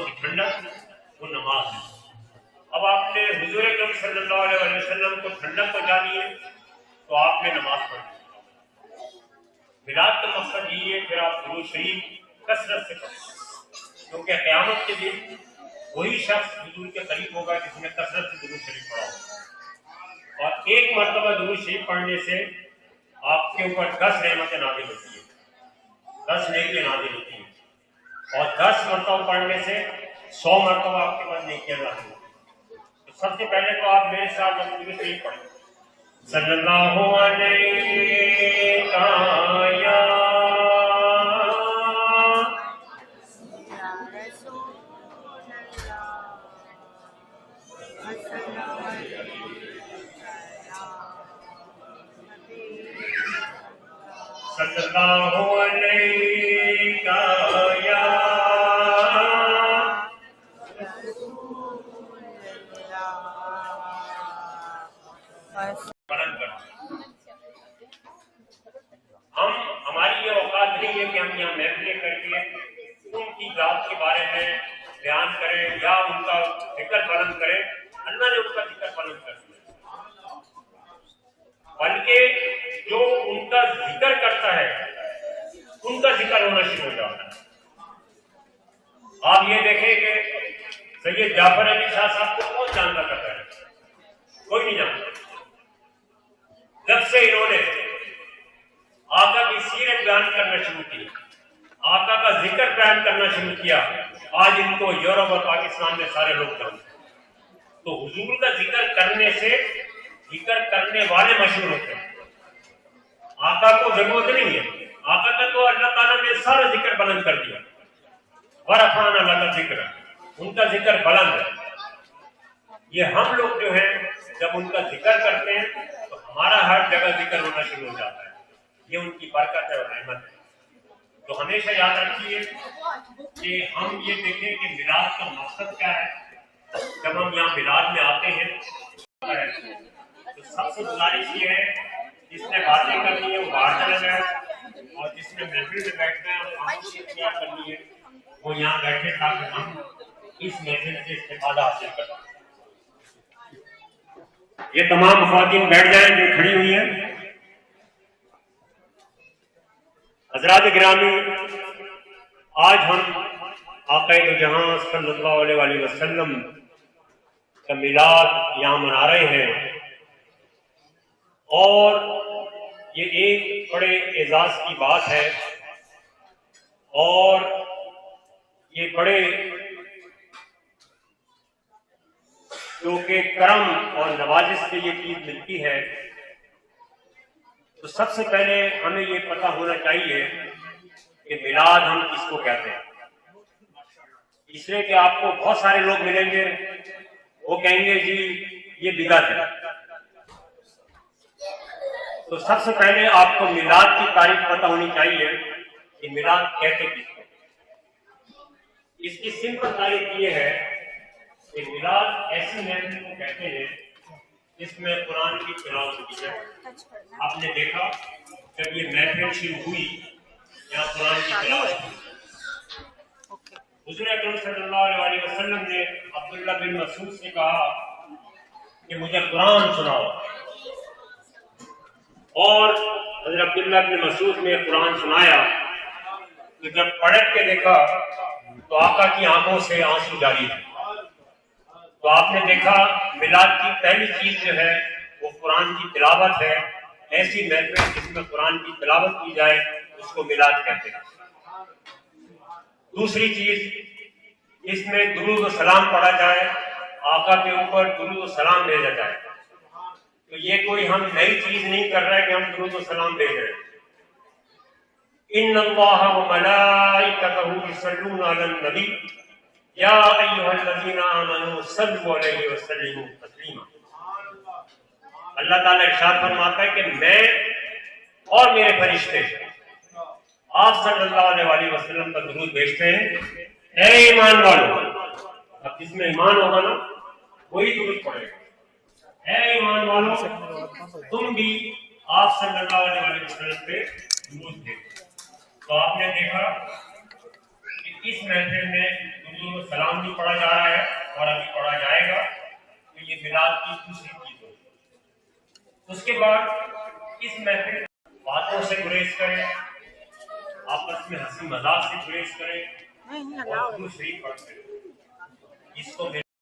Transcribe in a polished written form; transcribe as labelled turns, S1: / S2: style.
S1: की ठंडक वो नमाज है। अब आपने हुजूर अकरम सल्लल्लाहु अलैहि वसल्लम को ठंडक पहुंचानी है तो आपने नमाज पढ़नी। मिलाद का मकसद यही है फिर आप दुरूद शरीफ कसरत से पढ़ें, क्योंकि क़यामत के दिन वही शख्स हुजूर के करीब होगा जिसने कसरत से दुरूद शरीफ पढ़ा होगा। और एक मरतबा दुरूद शरीफ पढ़ने से आपके ऊपर 10 रहमतें नाज़िल होती है, 10 नेकियां नाज़िल होती हैं, और 10 मरतबा पढ़ने से 100 मरतबा आपके पास नेकियां नाज़िल होती हैं। तो सबसे पहले तो आप मेरे साथ दुरूद शरीफ पढ़ें, सल्लल्लाहु अलैहि सल्लल्लाहु अलैका या हम हमारी ये औकात नहीं है कि हम यहाँ महफिलें करके उनकी जात के बारे में बयान करें या उनका जिक्र बुलंद करें। अल्लाह ने उनका जिक्र बुलंद कर दिया, बल्कि जो उनका जिक्र करता है उनका जिक्र होना शुरू हो जाता है। आप ये देखें कि सैयद जाफर अली शाह साहब को कौन जानता करता है? कोई नहीं जानता। जब से इन्होंने आका की सीरत बयान करना शुरू की, आका का जिक्र बयान करना शुरू किया, आज इनको यूरोप और पाकिस्तान में सारे लोग जानते हैं। तो हुजूर का जिक्र करने से जिक्र करने वाले मशहूर होते हैं। आका को जरूरत नहीं है, आका का तो अल्लाह ताला ने सारा जिक्र बुलंद कर दिया। वरफाना लका जिक्र, उनका जिक्र बुलंद है। ये हम लोग जो है जब उनका जिक्र करते हैं तो हमारा हर जगह जिक्र होना शुरू हो जाता है। ये उनकी बरकत है और रहमत है। तो हमेशा याद रखिए कि हम ये देखें कि मिलाद का मकसद क्या है। जब हम यहाँ मिलाद में आते हैं तो सबसे गुजारिश ये है, जिसने बातें करनी है वो बाहर चला जाए, और जिसने महफिल में बैठना है और बातचीत करनी है वो यहाँ बैठे, ताकि हम इस महफिल से इस्तेफादा हासिल कर सकें। ये तमाम ख़वातीन बैठ जाएं जो खड़ी हुई हैं। हज़रात गिरामी, आज हम आक़ाए दो जहां सल्लल्लाहु अलैहि वसल्लम का मिलाद यहाँ मना रहे हैं, और ये एक बड़े एजाज की बात है और ये बड़े जो कि करम और नवाजिश से ये चीज मिलती है। तो सबसे पहले हमें ये पता होना चाहिए कि मिलाद हम किसको कहते हैं। इसलिए कि आपको बहुत सारे लोग मिलेंगे, वो कहेंगे जी ये बिदअत है। तो सबसे पहले आपको मिलाद की तारीफ पता होनी चाहिए कि मिलाद कहते किसको। इसकी सिंपल तारीफ ये है कि मिलाद ऐसी महफिल को कहते हैं जिसमें कुरान की तिलावत की जाए। आपने देखा जब ये महफिल शुरू हुई, यहाँ कुरान की तिलावत हुई। हुज़ूर अकरम सल्लल्लाहु अलैहि वसल्लम ने अब्दुल्ला बिन मसूद से कहा कि मुझे कुरान सुनाओ, और हज़रत अब्दुल्ला बिन मसूद ने कुरान सुनाया। तो जब पलट के देखा तो आका की आंखों से आंसू जारी है। तो आपने देखा मिलाद की पहली चीज जो है वो कुरान की तिलावत है। ऐसी महफिल जिसमें कुरान की तिलावत की जाए उसको मिलाद कहते हैं। दूसरी चीज, इसमें दुरूद और सलाम पढ़ा जाए, आका के ऊपर दुरूद और सलाम भेजा जाए। तो ये कोई हम नई चीज नहीं कर रहे कि हम दुरूद और सलाम भेज रहे हैं। इन्नल्लाह व मलाइकतहु युसल्लूना अलन नबी या अय्युहल्लज़ीना आमनू सल्लु अलैहि व सल्लिमू तस्लीमा। अल्लाह ताला इरशाद फरमाता है कि मैं और मेरे फरिश्ते आप सल्लल्लाहु अलैहि वसल्लम का दुरूद भेजते हैं। ऐ ईमान वालों, अब जिसमें ईमान होगा ना वही दुरूद पढ़ेगा। ऐ ईमान वालों, तुम भी आप सल्लल्लाहु अलैहि वसल्लम पे दुरूद भेजो। तो आपने देखा कि इस महफिल में दुनिया को सलाम भी पढ़ा जा रहा है और अभी पढ़ा जाएगा, तो ये मिलाद की दूसरी चीज होगी। उसके बाद इस महफिल बातों से गुरेज करें, आपस में हंसी मजाक से गुरेज करें और दूसरी पढ़ करें। इसको